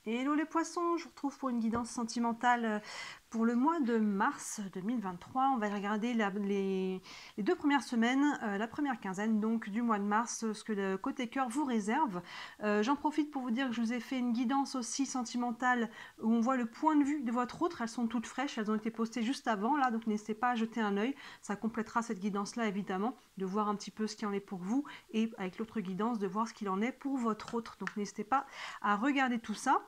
Hello les poissons, je vous retrouve pour une guidance sentimentale pour le mois de mars 2023. On va regarder les 2 premières semaines, la première quinzaine donc du mois de mars, ce que le côté cœur vous réserve. J'en profite pour vous dire que je vous ai fait une guidance aussi sentimentale où on voit le point de vue de votre autre. Elles sont toutes fraîches, elles ont été postées juste avant là, donc n'hésitez pas à jeter un œil. Ça complétera cette guidance là évidemment, de voir un petit peu ce qu'il en est pour vous et avec l'autre guidance de voir ce qu'il en est pour votre autre. Donc n'hésitez pas à regarder tout ça.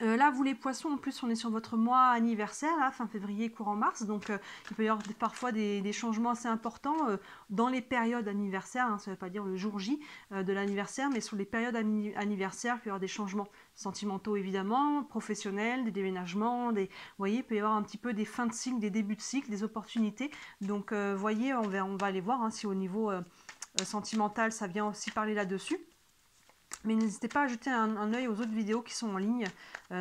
Là, vous les poissons, en plus, on est sur votre mois anniversaire, là, fin février, courant mars, donc il peut y avoir parfois des changements assez importants dans les périodes anniversaires, hein, ça ne veut pas dire le jour J de l'anniversaire, mais sur les périodes anniversaires, il peut y avoir des changements sentimentaux évidemment, professionnels, des déménagements, vous voyez, il peut y avoir un petit peu des fins de cycle, des débuts de cycle, des opportunités, donc vous voyez, on va aller voir hein, si au niveau sentimental, ça vient aussi parler là-dessus. Mais n'hésitez pas à jeter un œil aux autres vidéos qui sont en ligne.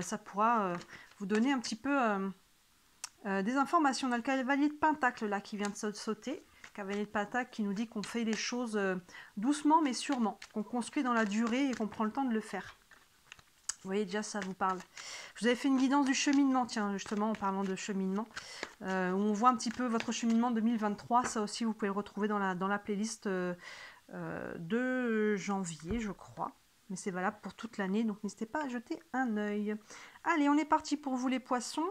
Ça pourra vous donner un petit peu des informations. On a le cavalier de Pentacle là qui vient de sauter. Cavalier de Pentacle qui nous dit qu'on fait les choses doucement mais sûrement. Qu'on construit dans la durée et qu'on prend le temps de le faire. Vous voyez déjà ça vous parle. Je vous avais fait une guidance du cheminement, tiens, justement en parlant de cheminement. Où on voit un petit peu votre cheminement 2023. Ça aussi vous pouvez le retrouver dans la playlist de janvier je crois. Mais c'est valable pour toute l'année, donc n'hésitez pas à jeter un œil. Allez, on est parti pour vous les poissons.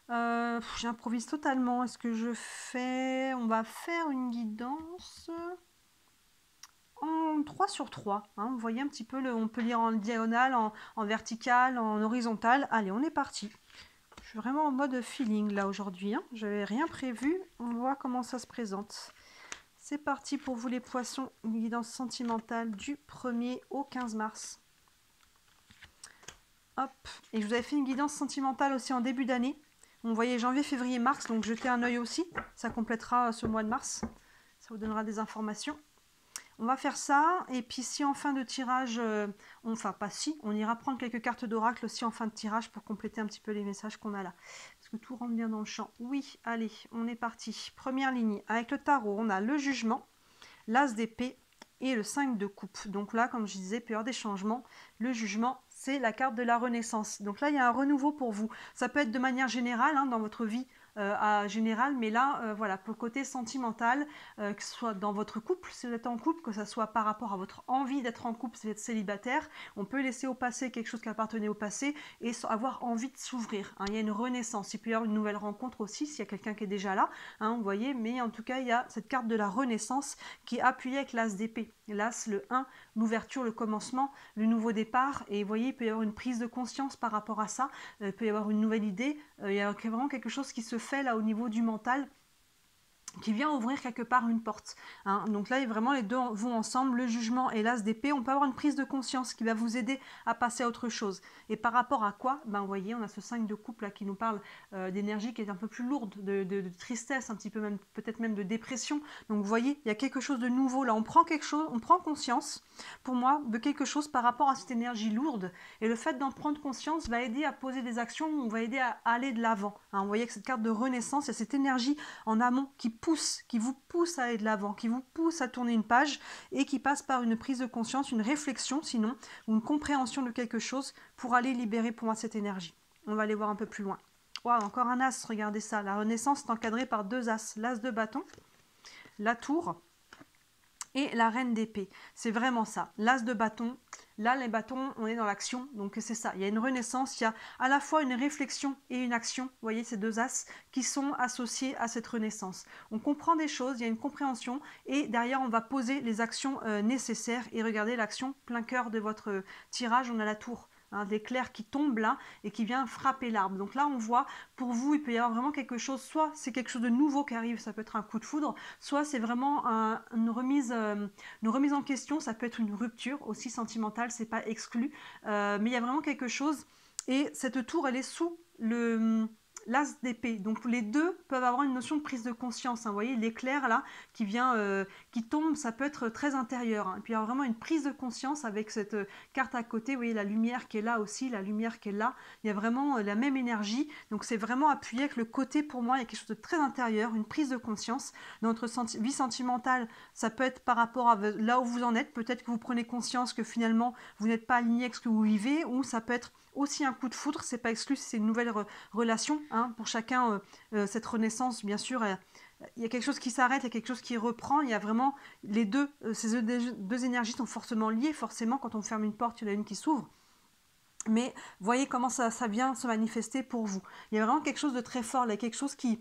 J'improvise totalement. Est-ce que je fais... On va faire une guidance en 3 sur 3. Hein. Vous voyez un petit peu, on peut lire en diagonale, en vertical, en horizontal. Allez, on est parti. Je suis vraiment en mode feeling là aujourd'hui. Hein. Je n'avais rien prévu. On voit comment ça se présente. C'est parti pour vous les poissons, une guidance sentimentale du 1er au 15 mars. Hop, et je vous avais fait une guidance sentimentale aussi en début d'année. Vous voyez janvier, février, mars, donc jetez un œil aussi. Ça complétera ce mois de mars. Ça vous donnera des informations. On va faire ça, et puis si en fin de tirage, enfin pas si, on ira prendre quelques cartes d'oracle aussi en fin de tirage pour compléter un petit peu les messages qu'on a là. Est-ce que tout rentre bien dans le champ? Oui, allez, on est parti. Première ligne, avec le tarot, on a le jugement, l'as d'épée et le 5 de coupe. Donc là, comme je disais, il peut y avoir des changements. Le jugement, c'est la carte de la renaissance. Donc là, il y a un renouveau pour vous. Ça peut être de manière générale hein, dans votre vie générale, mais là, voilà, pour le côté sentimental, que ce soit dans votre couple, si vous êtes en couple, que ce soit par rapport à votre envie d'être en couple, si vous êtes célibataire, on peut laisser au passé quelque chose qui appartenait au passé et avoir envie de s'ouvrir. Hein. Il y a une renaissance. Il peut y avoir une nouvelle rencontre aussi, s'il y a quelqu'un qui est déjà là, hein, vous voyez, mais en tout cas, il y a cette carte de la renaissance qui est appuyée avec l'as d'épée. L'as, le 1, l'ouverture, le commencement, le nouveau départ, et vous voyez, il peut y avoir une prise de conscience par rapport à ça, il peut y avoir une nouvelle idée, il y a vraiment quelque chose qui se fait là au niveau du mental, qui vient ouvrir quelque part une porte. Hein. Donc là, vraiment, les deux vont ensemble, le jugement et l'as d'épée. On peut avoir une prise de conscience qui va vous aider à passer à autre chose. Et par rapport à quoi? Ben, vous voyez, on a ce 5 de coupe là qui nous parle d'énergie qui est un peu plus lourde, de tristesse, un petit peu même, peut-être même de dépression. Donc vous voyez, il y a quelque chose de nouveau là. On prend quelque chose, on prend conscience, pour moi, de quelque chose par rapport à cette énergie lourde. Et le fait d'en prendre conscience va aider à poser des actions, on va aider à aller de l'avant. Hein. Vous voyez que cette carte de renaissance, il y a cette énergie en amont qui vous pousse à aller de l'avant, qui vous pousse à tourner une page et qui passe par une prise de conscience, une réflexion sinon, ou une compréhension de quelque chose pour aller libérer pour moi cette énergie. On va aller voir un peu plus loin. Waouh, encore un as, regardez ça. La renaissance est encadrée par 2 as. L'as de bâton, la tour et la reine d'épée. C'est vraiment ça. L'as de bâton. Là, les bâtons, on est dans l'action, donc c'est ça. Il y a une renaissance, il y a à la fois une réflexion et une action. Vous voyez, ces 2 as qui sont associés à cette renaissance. On comprend des choses, il y a une compréhension, et derrière, on va poser les actions nécessaires. Et regardez l'action, plein cœur de votre tirage, on a la tour. Hein, l'éclair qui tombe là et qui vient frapper l'arbre. Donc là, on voit, pour vous, il peut y avoir vraiment quelque chose, soit c'est quelque chose de nouveau qui arrive, ça peut être un coup de foudre, soit c'est vraiment une remise en question, ça peut être une rupture aussi sentimentale, c'est pas exclu, mais il y a vraiment quelque chose, et cette tour, elle est sous l'as d'épée. Donc les deux peuvent avoir une notion de prise de conscience. Hein. Vous voyez l'éclair là qui vient, qui tombe, ça peut être très intérieur. Hein. Et puis il y a vraiment une prise de conscience avec cette carte à côté. Vous voyez la lumière qui est là aussi, la lumière qui est là. Il y a vraiment la même énergie. Donc c'est vraiment appuyé avec le côté, pour moi, il y a quelque chose de très intérieur, une prise de conscience. Dans notre vie sentimentale, ça peut être par rapport à là où vous en êtes. Peut-être que vous prenez conscience que finalement vous n'êtes pas aligné avec ce que vous vivez, ou ça peut être aussi un coup de foudre, c'est pas exclu si c'est une nouvelle relation. Hein. Pour chacun, cette renaissance, bien sûr, il y a quelque chose qui s'arrête, il y a quelque chose qui reprend. Il y a vraiment les deux, ces deux énergies sont forcément liées. Forcément, quand on ferme une porte, il y en a une qui s'ouvre. Mais voyez comment ça vient se manifester pour vous. Il y a vraiment quelque chose de très fort, là, quelque chose qui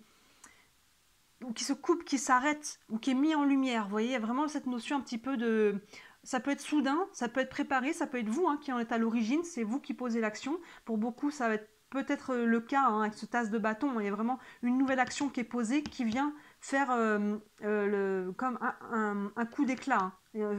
se coupe, qui s'arrête, ou qui est mis en lumière. Vous voyez, il y a vraiment cette notion un petit peu de... Ça peut être soudain, ça peut être préparé, ça peut être vous qui en êtes à l'origine, c'est vous qui posez l'action. Pour beaucoup, ça va être peut-être le cas avec ce tasse de bâton. Il y a vraiment une nouvelle action qui est posée, qui vient faire comme un coup d'éclat.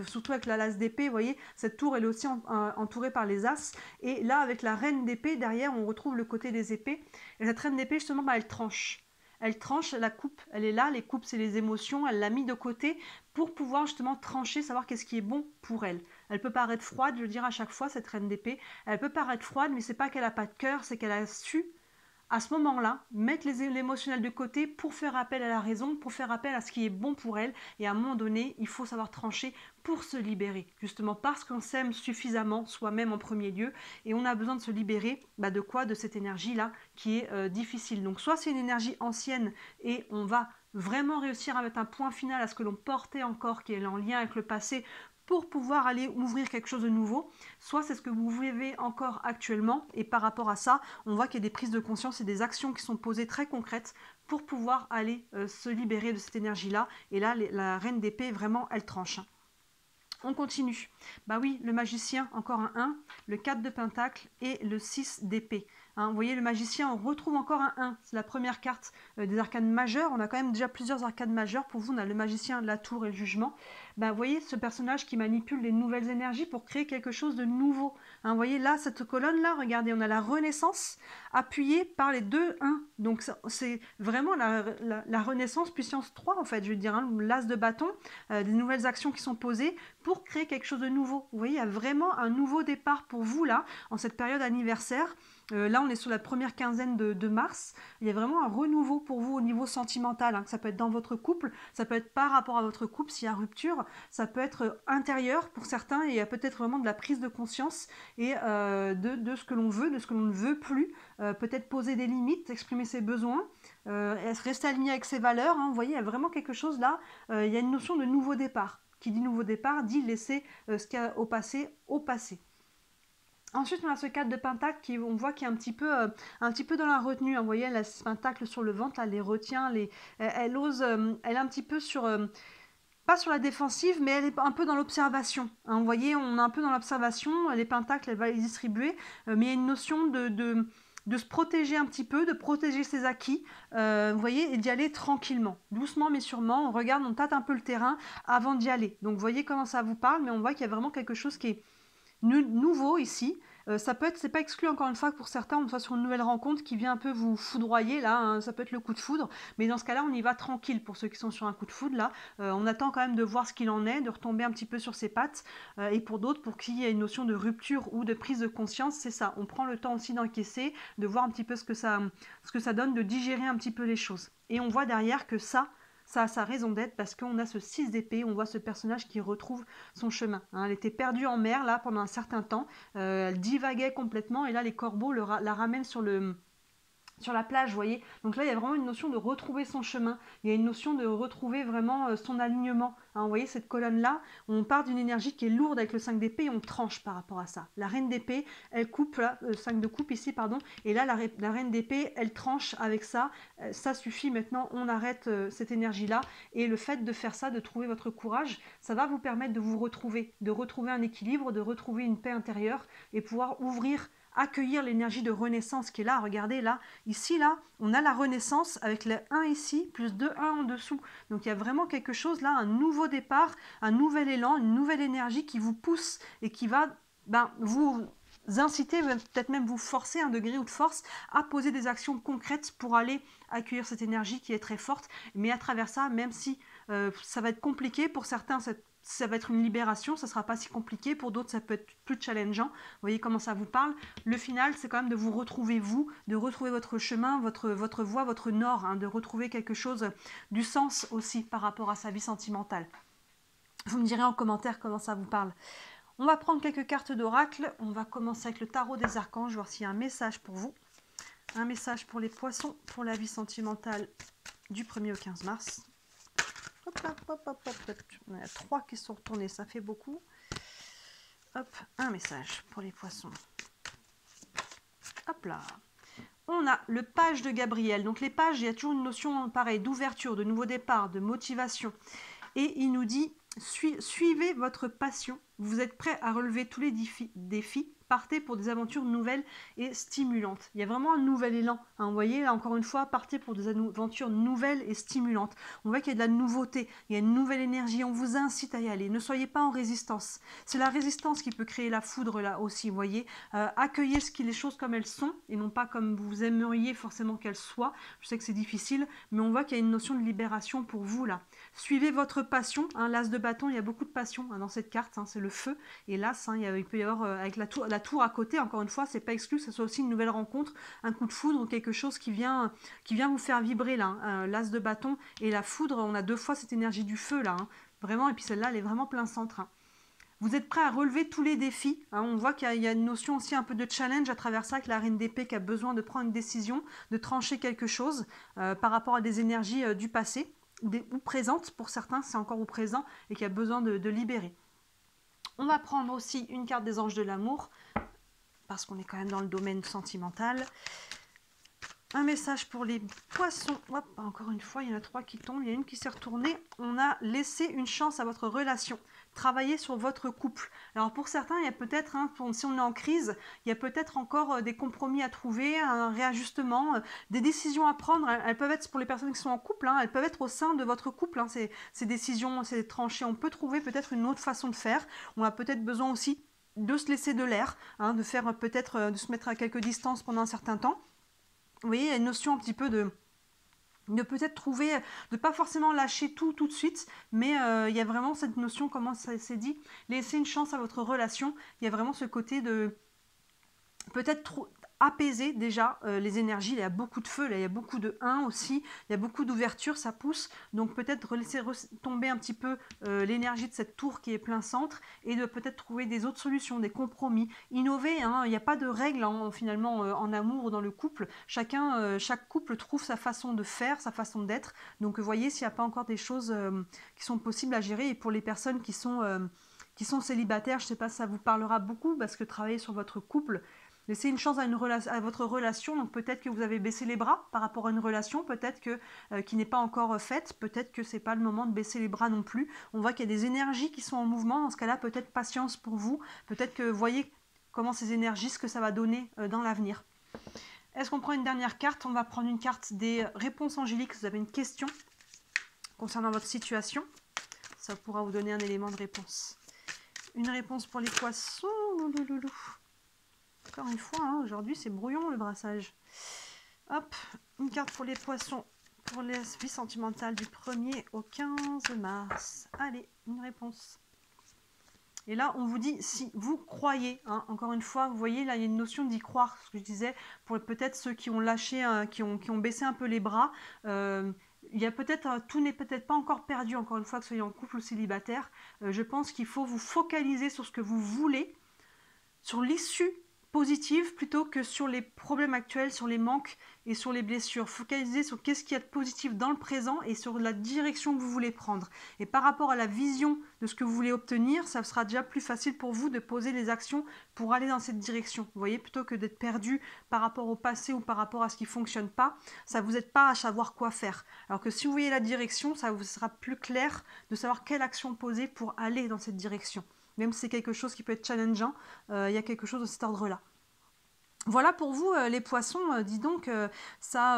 Surtout avec la lasse d'épée, vous voyez, cette tour elle est aussi entourée par les as. Et là, avec la reine d'épée, derrière, on retrouve le côté des épées. Et cette reine d'épée, justement, elle tranche. Elle tranche la coupe, elle est là, les coupes c'est les émotions, elle l'a mis de côté pour pouvoir justement trancher, savoir qu'est-ce qui est bon pour elle. Elle peut paraître froide, je veux dire à chaque fois, cette reine d'épée, elle peut paraître froide, mais c'est pas qu'elle n'a pas de cœur, c'est qu'elle a su, à ce moment-là, mettre l'émotionnel de côté pour faire appel à la raison, pour faire appel à ce qui est bon pour elle, et à un moment donné, il faut savoir trancher pour se libérer, justement parce qu'on s'aime suffisamment, soi-même en premier lieu, et on a besoin de se libérer, de quoi? De cette énergie-là qui est difficile. Donc soit c'est une énergie ancienne, et on va vraiment réussir à mettre un point final à ce que l'on portait encore, qui est en lien avec le passé, pour pouvoir aller ouvrir quelque chose de nouveau, soit c'est ce que vous vivez encore actuellement, et par rapport à ça, on voit qu'il y a des prises de conscience et des actions qui sont posées très concrètes pour pouvoir aller se libérer de cette énergie-là, et là, la reine d'épée, vraiment, elle tranche. On continue. Bah oui, le magicien, encore un 1, le 4 de pentacle et le 6 d'épée. Hein, vous voyez, le magicien, on retrouve encore un 1. C'est la première carte des arcanes majeures. On a quand même déjà plusieurs arcanes majeures. Pour vous, on a le magicien, la tour et le jugement. Vous voyez, ce personnage qui manipule les nouvelles énergies pour créer quelque chose de nouveau. Hein, vous voyez, là, cette colonne-là, regardez, on a la renaissance appuyée par les deux 1. Donc, c'est vraiment la renaissance puissance 3, en fait, je veux dire, hein, l'as de bâton, des nouvelles actions qui sont posées pour créer quelque chose de nouveau. Vous voyez, il y a vraiment un nouveau départ pour vous, là, en cette période anniversaire. Là, on est sur la première quinzaine de mars. Il y a vraiment un renouveau pour vous au niveau sentimental. Hein. Ça peut être dans votre couple, ça peut être par rapport à votre couple s'il y a rupture, ça peut être intérieur pour certains, et il y a peut-être vraiment de la prise de conscience et de ce que l'on veut, de ce que l'on ne veut plus. Peut-être poser des limites, exprimer ses besoins, rester aligné avec ses valeurs. Hein. Vous voyez, il y a vraiment quelque chose là. Il y a une notion de nouveau départ. Qui dit nouveau départ, dit laisser ce qu'il y a au passé, au passé. Ensuite, on a ce 4 de pentacle qui, on voit qu'il est un petit peu dans la retenue. Hein. Vous voyez, elle a ce pentacle sur le ventre, là, elle les retient, elle ose, elle est un petit peu sur... pas sur la défensive, mais elle est un peu dans l'observation. Hein. Vous voyez, on est un peu dans l'observation, les pentacles, elle va les distribuer, mais il y a une notion de se protéger un petit peu, de protéger ses acquis, vous voyez, et d'y aller tranquillement, doucement mais sûrement. On regarde, on tâte un peu le terrain avant d'y aller. Donc, vous voyez comment ça vous parle, mais on voit qu'il y a vraiment quelque chose qui est nouveau ici. Ça peut être, c'est pas exclu encore une fois que pour certains on soit sur une nouvelle rencontre qui vient un peu vous foudroyer là, hein, ça peut être le coup de foudre, mais dans ce cas là on y va tranquille. Pour ceux qui sont sur un coup de foudre là, on attend quand même de voir ce qu'il en est, de retomber un petit peu sur ses pattes, et pour d'autres, pour qui il y a une notion de rupture ou de prise de conscience, c'est ça, on prend le temps aussi d'encaisser, de voir un petit peu ce que ça donne, de digérer un petit peu les choses, et on voit derrière que ça a sa raison d'être parce qu'on a ce 6 d'épée, on voit ce personnage qui retrouve son chemin. Hein, elle était perdue en mer là pendant un certain temps, elle divaguait complètement et là les corbeaux la ramènent sur la plage, vous voyez. Donc là, il y a vraiment une notion de retrouver son chemin. Il y a une notion de retrouver vraiment son alignement. Hein, vous voyez, cette colonne-là, on part d'une énergie qui est lourde avec le 5 d'épée et on tranche par rapport à ça. La reine d'épée, elle coupe, là, 5 de coupe ici, pardon, et là, la reine d'épée, elle tranche avec ça. Ça suffit maintenant, on arrête cette énergie-là. Et le fait de faire ça, de trouver votre courage, ça va vous permettre de vous retrouver, de retrouver un équilibre, de retrouver une paix intérieure et pouvoir accueillir l'énergie de renaissance qui est là. Regardez là, ici là, on a la renaissance avec le 1 ici, plus 2 1 en dessous. Donc il y a vraiment quelque chose là, un nouveau départ, un nouvel élan, une nouvelle énergie qui vous pousse et qui va vous inciter, peut-être même vous forcer, un degré ou de force, à poser des actions concrètes pour aller accueillir cette énergie qui est très forte. Mais à travers ça, même si ça va être compliqué, pour certains, ça va être une libération, ça ne sera pas si compliqué, pour d'autres, ça peut être plus challengeant. Vous voyez comment ça vous parle. Le final, c'est quand même de vous retrouver vous, de retrouver votre chemin, votre voie, votre nord, hein, de retrouver quelque chose, du sens aussi par rapport à sa vie sentimentale. Vous me direz en commentaire comment ça vous parle. On va prendre quelques cartes d'oracle. On va commencer avec le tarot des archanges, voir s'il y a un message pour vous. Un message pour les poissons, pour la vie sentimentale du 1er au 15 mars. Hop là, hop, hop, hop, hop. Il y en a 3 qui sont retournés, ça fait beaucoup. Hop, un message pour les poissons. Hop là. On a le page de Gabriel. Donc les pages, il y a toujours une notion pareille d'ouverture, de nouveau départ, de motivation. Et il nous dit, suivez votre passion. Vous êtes prêt à relever tous les défis. Partez pour des aventures nouvelles et stimulantes. Il y a vraiment un nouvel élan. Hein. Vous voyez, là, encore une fois, partez pour des aventures nouvelles et stimulantes. On voit qu'il y a de la nouveauté, il y a une nouvelle énergie. On vous incite à y aller. Ne soyez pas en résistance. C'est la résistance qui peut créer la foudre, là aussi, vous voyez. Accueillez les choses comme elles sont et non pas comme vous aimeriez forcément qu'elles soient. Je sais que c'est difficile, mais on voit qu'il y a une notion de libération pour vous, là. Suivez votre passion. Hein, l'as de bâton, il y a beaucoup de passion hein, dans cette carte. Hein, c'est le feu. Et l'as, hein, il peut y avoir avec la tour à côté, encore une fois, c'est pas exclu que ce soit aussi une nouvelle rencontre, un coup de foudre ou quelque chose qui vient vous faire vibrer là. Hein. L'as de bâton et la foudre, on a 2 fois cette énergie du feu là. Hein. Vraiment, et puis celle-là, elle est vraiment plein centre. Hein. Vous êtes prêt à relever tous les défis. Hein. On voit qu'il y a une notion aussi un peu de challenge à travers ça, avec la reine d'épée qui a besoin de prendre une décision, de trancher quelque chose par rapport à des énergies du passé, ou présentes pour certains, c'est encore au présent, et qui a besoin de libérer. On va prendre aussi une carte des anges de l'amour, parce qu'on est quand même dans le domaine sentimental. Un message pour les poissons. Hop, encore une fois, il y en a 3 qui tombent. Il y a une qui s'est retournée. On a laissé une chance à votre relation. Travaillez sur votre couple. Alors pour certains, il y a peut-être, hein, si on est en crise, il y a peut-être encore des compromis à trouver, un réajustement, des décisions à prendre. Elles peuvent être pour les personnes qui sont en couple, hein, elles peuvent être au sein de votre couple. Hein, ces décisions, ces tranchées. On peut trouver peut-être une autre façon de faire. On a peut-être besoin aussi de se laisser de l'air, hein, de faire peut-être, de se mettre à quelques distances pendant un certain temps. Vous voyez, il y a une notion un petit peu de peut-être trouver, de pas forcément lâcher tout de suite, mais il y a vraiment cette notion, comment ça s'est dit, laisser une chance à votre relation. Il y a vraiment ce côté de peut-être apaiser déjà les énergies. Il y a beaucoup de feu, là, il y a beaucoup de 1 aussi, il y a beaucoup d'ouverture, ça pousse, donc peut-être laisser tomber un petit peu l'énergie de cette tour qui est plein centre, et de peut-être trouver des autres solutions, des compromis, innover, hein. Il n'y a pas de règles hein, finalement en amour ou dans le couple, chaque couple trouve sa façon de faire, sa façon d'être, donc voyez s'il n'y a pas encore des choses qui sont possibles à gérer. Et pour les personnes qui sont célibataires, je ne sais pas si ça vous parlera beaucoup, parce que travailler sur votre couple, laissez une chance à votre relation, donc peut-être que vous avez baissé les bras par rapport à une relation, peut-être qui n'est pas encore faite, peut-être que ce n'est pas le moment de baisser les bras non plus. On voit qu'il y a des énergies qui sont en mouvement, dans ce cas-là, peut-être patience pour vous, peut-être que vous voyez comment ces énergies, ce que ça va donner dans l'avenir. Est-ce qu'on prend une dernière carte? On va prendre une carte des réponses angéliques. Vous avez une question concernant votre situation, ça pourra vous donner un élément de réponse. Une réponse pour les poissons. Encore une fois, hein, aujourd'hui c'est brouillon le brassage. Hop, une carte pour les poissons, pour la vie sentimentale du 1er au 15 mars. Allez, une réponse. Et là, on vous dit, si vous croyez, hein, encore une fois, vous voyez, là, il y a une notion d'y croire, ce que je disais, pour peut-être ceux qui ont lâché, qui ont baissé un peu les bras, il y a peut-être, tout n'est peut-être pas encore perdu, encore une fois, que vous soyez en couple ou célibataire. Je pense qu'il faut vous focaliser sur ce que vous voulez, sur l'issue positive plutôt que sur les problèmes actuels, sur les manques et sur les blessures. Focalisez sur qu'est-ce qu'il y a de positif dans le présent et sur la direction que vous voulez prendre. Et par rapport à la vision de ce que vous voulez obtenir, ça sera déjà plus facile pour vous de poser les actions pour aller dans cette direction. Vous voyez, plutôt que d'être perdu par rapport au passé ou par rapport à ce qui ne fonctionne pas, ça ne vous aide pas à savoir quoi faire. Alors que si vous voyez la direction, ça vous sera plus clair de savoir quelle action poser pour aller dans cette direction. Même si c'est quelque chose qui peut être challengeant, il y a quelque chose de cet ordre-là. Voilà pour vous les poissons, dis donc ça,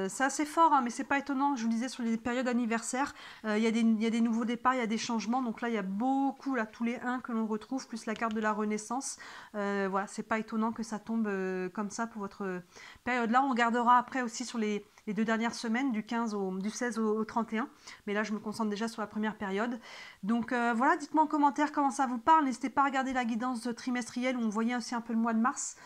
c'est assez fort, hein, mais c'est pas étonnant. Je vous disais sur les périodes anniversaires, il y a des nouveaux départs, il y a des changements. Donc là, il y a beaucoup, là, tous les 1 que l'on retrouve, plus la carte de la Renaissance. Voilà, c'est pas étonnant que ça tombe comme ça pour votre période. Là, on regardera après aussi sur les 2 dernières semaines, du 16 au 31. Mais là, je me concentre déjà sur la première période. Donc voilà, dites-moi en commentaire comment ça vous parle. N'hésitez pas à regarder la guidance trimestrielle où on voyait aussi un peu le mois de mars.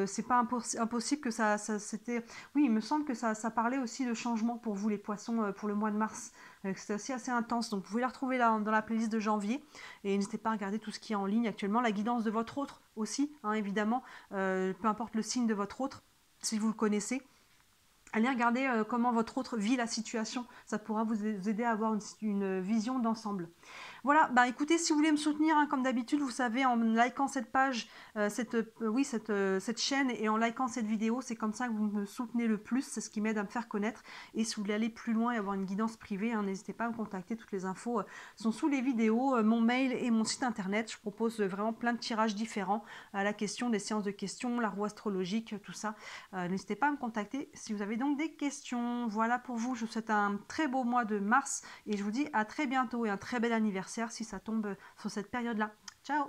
C'est pas impossible que c'était... Oui, il me semble que ça parlait aussi de changement pour vous les poissons pour le mois de mars. C'était aussi assez intense. Donc vous pouvez la retrouver là dans la playlist de janvier. Et n'hésitez pas à regarder tout ce qui est en ligne actuellement. La guidance de votre autre aussi, hein, évidemment. Peu importe le signe de votre autre, si vous le connaissez. Allez regarder comment votre autre vit la situation. Ça pourra vous aider à avoir une vision d'ensemble. Voilà, bah écoutez, si vous voulez me soutenir, hein, comme d'habitude, vous savez, en likant cette page, cette chaîne et en likant cette vidéo, c'est comme ça que vous me soutenez le plus, c'est ce qui m'aide à me faire connaître. Et si vous voulez aller plus loin et avoir une guidance privée, hein, n'hésitez pas à me contacter, toutes les infos sont sous les vidéos, mon mail et mon site internet. Je propose vraiment plein de tirages différents à la question, des séances de questions, la roue astrologique, tout ça. N'hésitez pas à me contacter si vous avez donc des questions. Voilà pour vous, je vous souhaite un très beau mois de mars et je vous dis à très bientôt et un très bel anniversaire si ça tombe sur cette période-là. Ciao!